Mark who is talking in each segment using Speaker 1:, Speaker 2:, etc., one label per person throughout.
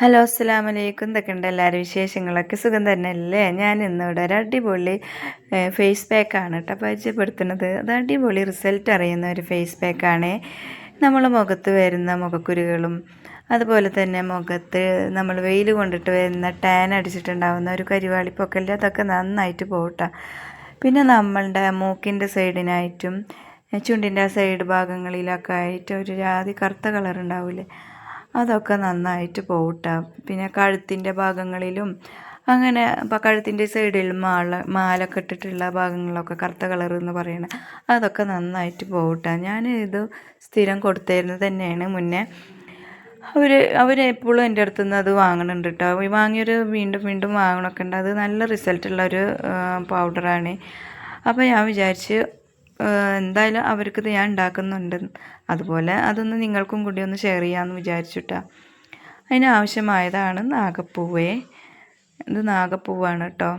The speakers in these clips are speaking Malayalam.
Speaker 1: ഹലോ അസ്സലാമലൈക്കും. എന്തൊക്കെയുണ്ട് എല്ലാവരും വിശേഷങ്ങളൊക്കെ? സുഖം തന്നെയല്ലേ? ഞാൻ ഇന്നിവിടെ ഒരു അടിപൊളി ഫേസ് പാക്കാണ് കേട്ടോ പരിചയപ്പെടുത്തുന്നത്. അത് അടിപൊളി റിസൾട്ട് അറിയുന്ന ഒരു ഫേസ് പാക്കാണ്. നമ്മൾ മുഖത്ത് വരുന്ന മുഖക്കുരുകളും അതുപോലെ തന്നെ മുഖത്ത് നമ്മൾ വെയിൽ കൊണ്ടിട്ട് വരുന്ന ടാൻ അടിച്ചിട്ടുണ്ടാകുന്ന ഒരു കരിവാളിപ്പൊക്കെ അതൊക്കെ നന്നായിട്ട് പോകട്ടോ. പിന്നെ നമ്മളുടെ മൂക്കിൻ്റെ സൈഡിനായിട്ടും ചുണ്ടിൻ്റെ സൈഡ് ഭാഗങ്ങളിലൊക്കെ ആയിട്ട് ഒരു ജാതി കറുത്ത കളർ ഉണ്ടാവില്ലേ, അതൊക്കെ നന്നായിട്ട് പോകട്ടോ. പിന്നെ കഴുത്തിൻ്റെ ഭാഗങ്ങളിലും അങ്ങനെ കഴുത്തിൻ്റെ സൈഡിൽ മാലൊക്കെ ഇട്ടിട്ടുള്ള ഭാഗങ്ങളിലൊക്കെ കറുത്ത കളർ എന്ന് പറയുന്നത് അതൊക്കെ നന്നായിട്ട് പോകട്ടോ. ഞാൻ ഇത് സ്ഥിരം കൊടുത്തിരുന്നത് തന്നെയാണ് മുന്നേ. അവരെപ്പോഴും എൻ്റെ അടുത്ത് നിന്ന് അത് വാങ്ങണുണ്ട് കേട്ടോ. വാങ്ങിയൊരു വീണ്ടും വീണ്ടും വാങ്ങണമൊക്കെ ഉണ്ട്. അത് നല്ല റിസൾട്ടുള്ളൊരു പൗഡറാണ്. അപ്പോൾ ഞാൻ വിചാരിച്ച് എന്തായാലും അവർക്കിത് ഞാൻ ഉണ്ടാക്കുന്നുണ്ട്, അതുപോലെ അതൊന്ന് നിങ്ങൾക്കും കൂടി ഒന്ന് ഷെയർ ചെയ്യാമെന്ന് വിചാരിച്ചിട്ടാ. അതിനാവശ്യമായതാണ് നാഗപ്പൂവേ. ഇത് നാഗപ്പൂവാണ് കേട്ടോ.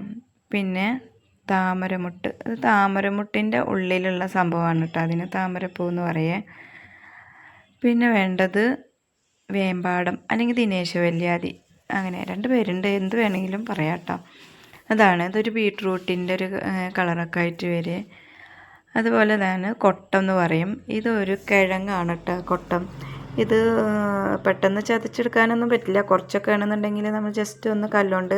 Speaker 1: പിന്നെ താമരമുട്ട്, ഇത് താമരമുട്ടിൻ്റെ ഉള്ളിലുള്ള സംഭവമാണ് കേട്ടോ, അതിന് താമരപ്പൂ എന്ന് പറയേ. പിന്നെ വേണ്ടത് വേമ്പാടം അല്ലെങ്കിൽ ദിനേശവല്യാതി, അങ്ങനെ രണ്ട് പേരുണ്ട്, എന്ത് വേണമെങ്കിലും പറയാം കേട്ടോ. അതാണ് ഇതൊരു ബീട്രൂട്ടിൻ്റെ ഒരു കളറൊക്കെ ആയിട്ട് വരെ. അതുപോലെ തന്നെ കൊട്ടം എന്ന് പറയും. ഇതൊരു കിഴങ്ങാണ് കേട്ടോ കൊട്ടം. ഇത് പെട്ടെന്ന് ചതച്ചെടുക്കാനൊന്നും പറ്റില്ല. കുറച്ചൊക്കെ ആണെന്നുണ്ടെങ്കിൽ നമ്മൾ ജസ്റ്റ് ഒന്ന് കല്ലുകൊണ്ട്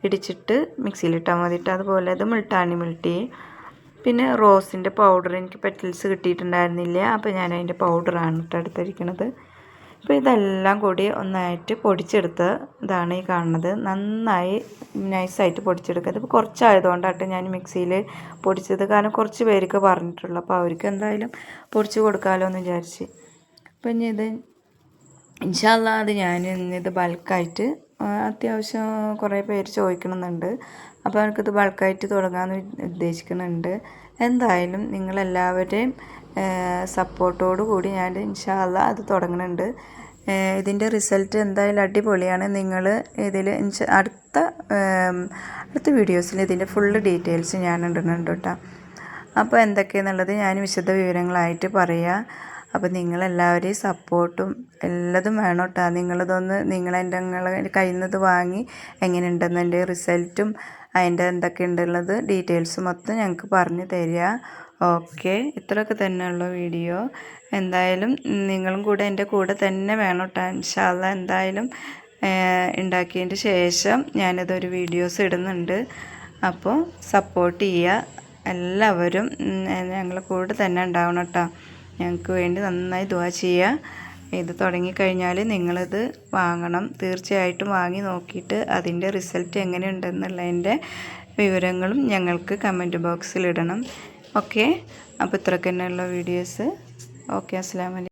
Speaker 1: ഇടിച്ചിട്ട് മിക്സിയിലിട്ടാൽ മതിയിട്ട്. അതുപോലെ ഇത് മുൾട്ടാണി മിൾട്ടി. പിന്നെ റോസിൻ്റെ പൗഡർ, എനിക്ക് പെറ്റൽസ് കിട്ടിയിട്ടുണ്ടായിരുന്നില്ല, അപ്പോൾ ഞാൻ അതിൻ്റെ പൗഡറാണ് കേട്ടോ എടുത്തിരിക്കുന്നത്. അപ്പോൾ ഇതെല്ലാം കൂടി ഒന്നായിട്ട് പൊടിച്ചെടുത്ത ഇതാണ് ഈ കാണുന്നത്. നന്നായി നൈസായിട്ട് പൊടിച്ചെടുക്കുക. ഇതിപ്പോൾ കുറച്ചായതുകൊണ്ടാട്ടോ ഞാൻ മിക്സിയിൽ പൊടിച്ചത്, കാരണം കുറച്ച് പേർക്ക് പറഞ്ഞിട്ടുള്ളൂ, അപ്പോൾ അവർക്ക് എന്തായാലും പൊടിച്ച് കൊടുക്കാമല്ലോ എന്ന് വിചാരിച്ച്. അപ്പോൾ ഇനി ഇത് ഇൻഷാ അല്ലാ അത് ഞാൻ ഇത് ബൾക്കായിട്ട് അത്യാവശ്യം കുറേ പേര് ചോദിക്കണമെന്നുണ്ട്, അപ്പോൾ എനിക്കിത് ബൾക്കായിട്ട് തുടങ്ങാമെന്ന് ഉദ്ദേശിക്കുന്നുണ്ട്. എന്തായാലും നിങ്ങളെല്ലാവരുടെയും സപ്പോർട്ടോടു കൂടി ഞാൻ ഇൻഷാ അല്ലാ അത് തുടങ്ങുന്നുണ്ട്. ഇതിൻ്റെ റിസൾട്ട് എന്തായാലും അടിപൊളിയാണ്. നിങ്ങൾ ഇതിൽ അടുത്ത വീഡിയോസിൽ ഇതിൻ്റെ ഫുള്ള് ഡീറ്റെയിൽസ് ഞാൻ ഇടുന്നുണ്ട് കേട്ടോ. അപ്പോൾ എന്തൊക്കെയാണെന്നുള്ളത് ഞാൻ വിശദ വിവരങ്ങളായിട്ട് പറയാം. അപ്പോൾ നിങ്ങളെല്ലാവരെയും സപ്പോർട്ടും എല്ലാതും വേണം കേട്ടോ. നിങ്ങളെ കയ്യിൽ നിന്ന് വാങ്ങി എങ്ങനെയുണ്ടെന്ന് എൻ്റെ റിസൾട്ടും അതിൻ്റെ എന്തൊക്കെയുണ്ടുള്ളത് ഡീറ്റെയിൽസ് മൊത്തം ഞങ്ങൾക്ക് പറഞ്ഞു തരിക. ഓക്കെ, ഇത്രയൊക്കെ തന്നെയുള്ള വീഡിയോ. എന്തായാലും നിങ്ങളും കൂടെ എൻ്റെ കൂടെ തന്നെ വേണം കേട്ടോ. ഇൻഷാ അല്ലാ എന്തായാലും ഉണ്ടാക്കിയതിൻ്റെ ശേഷം ഞാനിതൊരു വീഡിയോസ് ഇടുന്നുണ്ട്. അപ്പോൾ സപ്പോർട്ട് ചെയ്യുക എല്ലാവരും. ഞങ്ങളെ കൂടെ തന്നെ ഉണ്ടാവണം കേട്ടോ. ഞങ്ങൾക്ക് വേണ്ടി നന്നായി ദുആ ചെയ്യുക. ഇത് തുടങ്ങിക്കഴിഞ്ഞാൽ നിങ്ങളിത് വാങ്ങണം, തീർച്ചയായിട്ടും വാങ്ങി നോക്കിയിട്ട് അതിൻ്റെ റിസൾട്ട് എങ്ങനെയുണ്ടെന്നുള്ളതിൻ്റെ വിവരങ്ങളും ഞങ്ങൾക്ക് കമൻറ്റ് ബോക്സിൽ ഇടണം. ഓക്കെ, അപ്പോൾ ഇത്രയൊക്കെ തന്നെയുള്ള വീഡിയോസ്. ഓക്കെ, അസ്സലാമു അലൈക്കും.